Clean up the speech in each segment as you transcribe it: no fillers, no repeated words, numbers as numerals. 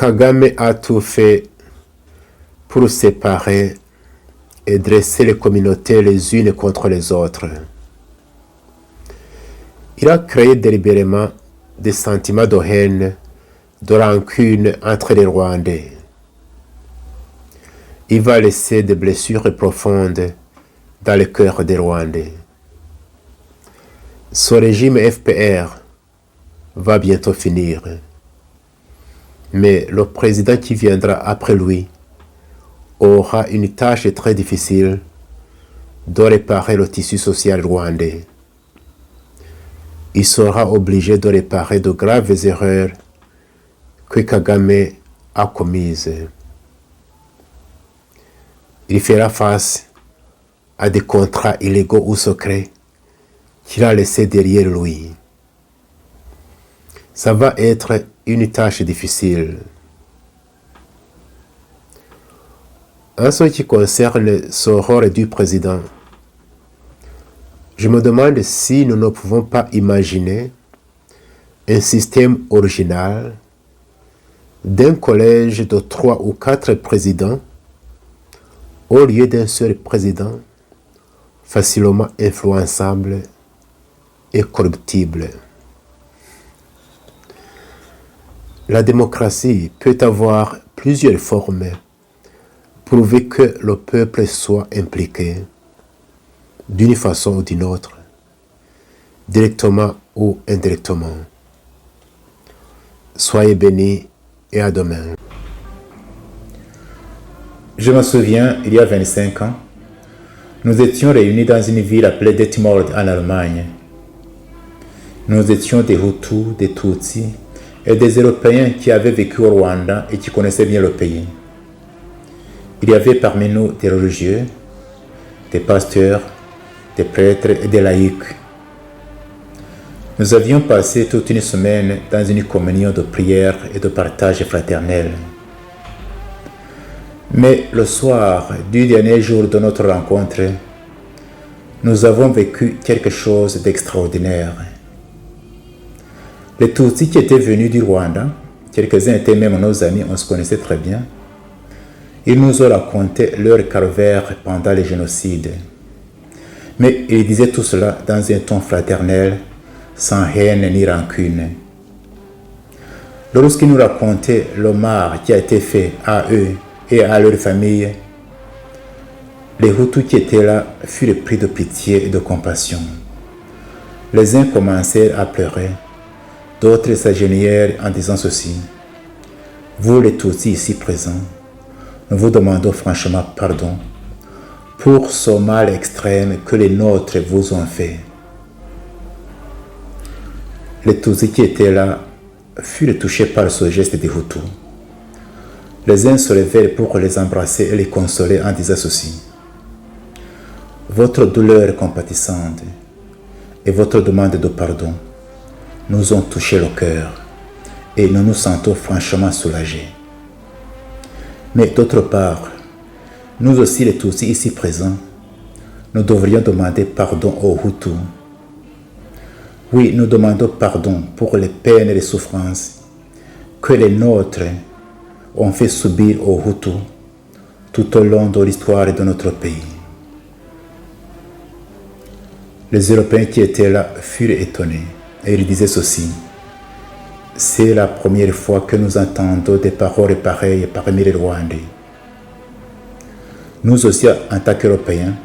Kagame a tout fait pour séparer et dresser les communautés les unes contre les autres. Il a créé délibérément des sentiments de haine, de rancune entre les Rwandais. Il va laisser des blessures profondes dans le cœur des Rwandais. Son régime FPR va bientôt finir. Mais le président qui viendra après lui aura une tâche très difficile de réparer le tissu social rwandais. Il sera obligé de réparer de graves erreurs que Kagame a commises. Il fera face à des contrats illégaux ou secrets qu'il a laissés derrière lui. Ça va être une tâche difficile. En ce qui concerne ce rôle du président, je me demande si nous ne pouvons pas imaginer un système original d'un collège de 3 ou 4 présidents au lieu d'un seul président facilement influençable et corruptible. La démocratie peut avoir plusieurs formes, pourvu que le peuple soit impliqué d'une façon ou d'une autre, directement ou indirectement. Soyez bénis et à demain. Je me souviens, il y a 25 ans, nous étions réunis dans une ville appelée Detmold en Allemagne. Nous étions des Hutus, des Tutsis et des Européens qui avaient vécu au Rwanda et qui connaissaient bien le pays. Il y avait parmi nous des religieux, des pasteurs, des prêtres et des laïcs. Nous avions passé toute une semaine dans une communion de prière et de partage fraternel. Mais le soir du dernier jour de notre rencontre, nous avons vécu quelque chose d'extraordinaire. Les Tutsis qui étaient venus du Rwanda, quelques-uns étaient même nos amis, on se connaissait très bien, ils nous ont raconté leur calvaire pendant le génocide. Mais ils disaient tout cela dans un ton fraternel, sans haine ni rancune. Lorsqu'ils nous racontaient le mal qui a été fait à eux et à leur famille, les Hutus qui étaient là furent pris de pitié et de compassion. Les uns commencèrent à pleurer, d'autres s'agenouillèrent en disant ceci: vous les Tutsis ici présents, nous vous demandons franchement pardon pour ce mal extrême que les nôtres vous ont fait. Les Tutsis qui étaient là furent touchés par ce geste des Hutus. Les uns se levèrent pour les embrasser et les consoler en disant ceci: votre douleur compatissante et votre demande de pardon nous ont touché le cœur et nous nous sentons franchement soulagés. Mais d'autre part, nous aussi les Tutsis ici présents, nous devrions demander pardon aux Hutus. Oui, nous demandons pardon pour les peines et les souffrances que les nôtres ont fait subir aux Hutus tout au long de l'histoire de notre pays. Les Européens qui étaient là furent étonnés et ils disaient ceci: c'est la première fois que nous entendons des paroles pareilles parmi les Rwandais. Nous aussi, en tant qu'Européens,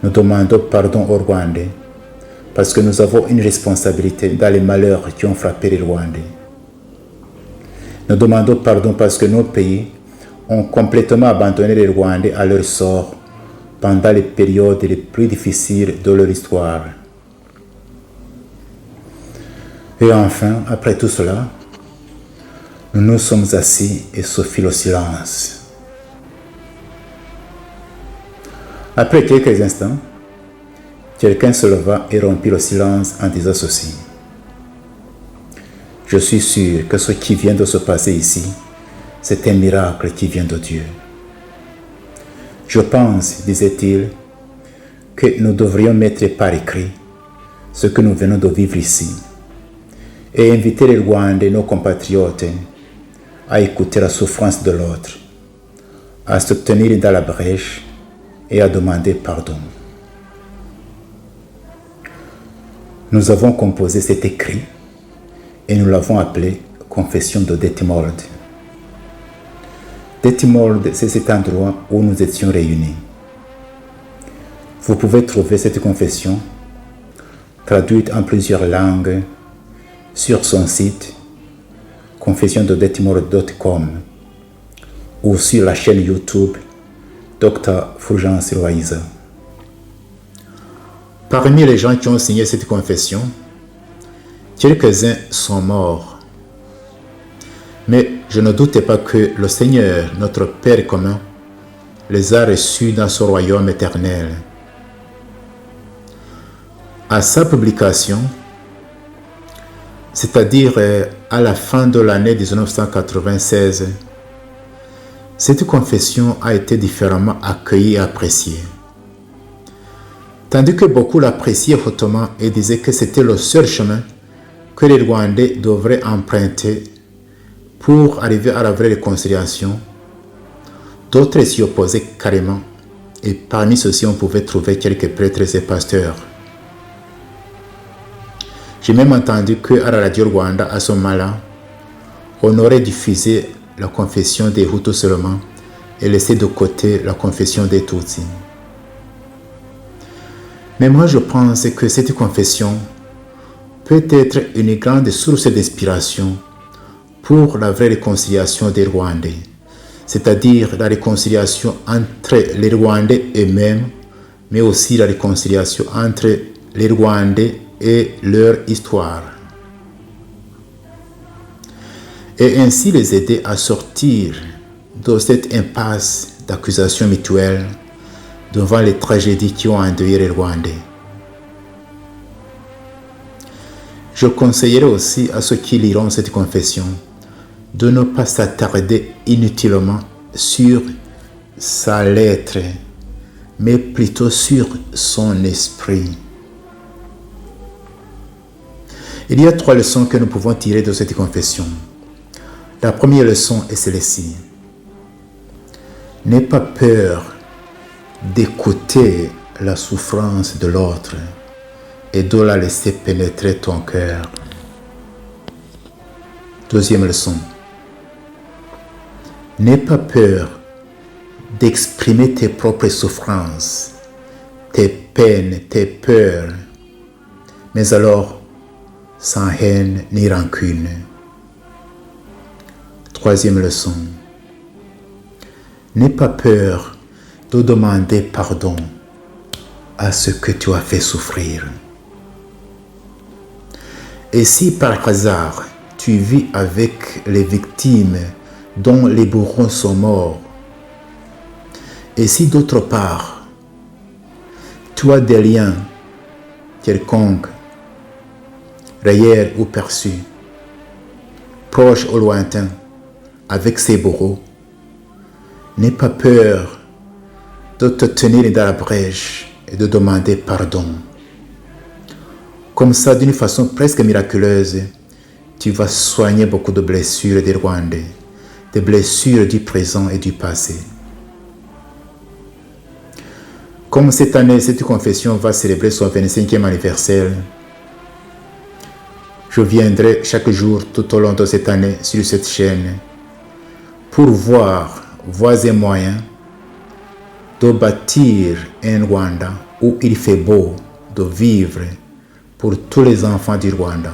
nous demandons pardon aux Rwandais parce que nous avons une responsabilité dans les malheurs qui ont frappé les Rwandais. Nous demandons pardon parce que nos pays ont complètement abandonné les Rwandais à leur sort pendant les périodes les plus difficiles de leur histoire. Et enfin, après tout cela, nous nous sommes assis et ce fut le silence. Après quelques instants, quelqu'un se leva et rompit le silence en disant ceci: je suis sûr que ce qui vient de se passer ici, c'est un miracle qui vient de Dieu. Je pense, disait-il, que nous devrions mettre par écrit ce que nous venons de vivre ici et inviter les Rwandais, nos compatriotes, à écouter la souffrance de l'autre, à se tenir dans la brèche et à demander pardon. Nous avons composé cet écrit et nous l'avons appelé Confession de Detmold. Detmold, c'est cet endroit où nous étions réunis. Vous pouvez trouver cette confession traduite en plusieurs langues sur son site confessiondedetmold.com ou sur la chaîne YouTube Dr. Fulgence Loaiza. Parmi les gens qui ont signé cette confession, quelques-uns sont morts. Mais je ne doutais pas que le Seigneur, notre Père commun, les a reçus dans son royaume éternel. À sa publication, c'est-à-dire à la fin de l'année 1996, cette confession a été différemment accueillie et appréciée. Tandis que beaucoup l'appréciaient hautement et disaient que c'était le seul chemin que les Rwandais devraient emprunter pour arriver à la vraie réconciliation, d'autres s'y opposaient carrément, et parmi ceux-ci on pouvait trouver quelques prêtres et pasteurs. J'ai même entendu qu'à la radio Rwanda, à ce moment-là, on aurait diffusé la confession des Hutus seulement et laissé de côté la confession des Tutsis. Mais moi je pense que cette confession peut être une grande source d'inspiration pour la vraie réconciliation des Rwandais, c'est-à-dire la réconciliation entre les Rwandais eux-mêmes, mais aussi la réconciliation entre les Rwandais et leur histoire. Et ainsi les aider à sortir de cette impasse d'accusations mutuelles devant les tragédies qui ont endeuillé les Rwandais. Je conseillerais aussi à ceux qui liront cette confession de ne pas s'attarder inutilement sur sa lettre, mais plutôt sur son esprit. Il y a 3 leçons que nous pouvons tirer de cette confession. La première leçon est celle-ci. N'aie pas peur d'écouter la souffrance de l'autre et de la laisser pénétrer ton cœur. Deuxième leçon. N'aie pas peur d'exprimer tes propres souffrances, tes peines, tes peurs, mais alors sans haine ni rancune. Troisième leçon. N'aie pas peur de demander pardon à ce que tu as fait souffrir. Et si par hasard tu vis avec les victimes dont les bourreaux sont morts, et si d'autre part tu as des liens quelconques, réels ou perçus, proches ou lointains, avec ces bourreaux, n'aie pas peur de te tenir dans la brèche et de demander pardon. Comme ça, d'une façon presque miraculeuse, tu vas soigner beaucoup de blessures des Rwandais, des blessures du présent et du passé. Comme cette année, cette confession va célébrer son 25e anniversaire, je viendrai chaque jour tout au long de cette année sur cette chaîne pour voir voies et moyens de bâtir un Rwanda où il fait beau de vivre pour tous les enfants du Rwanda.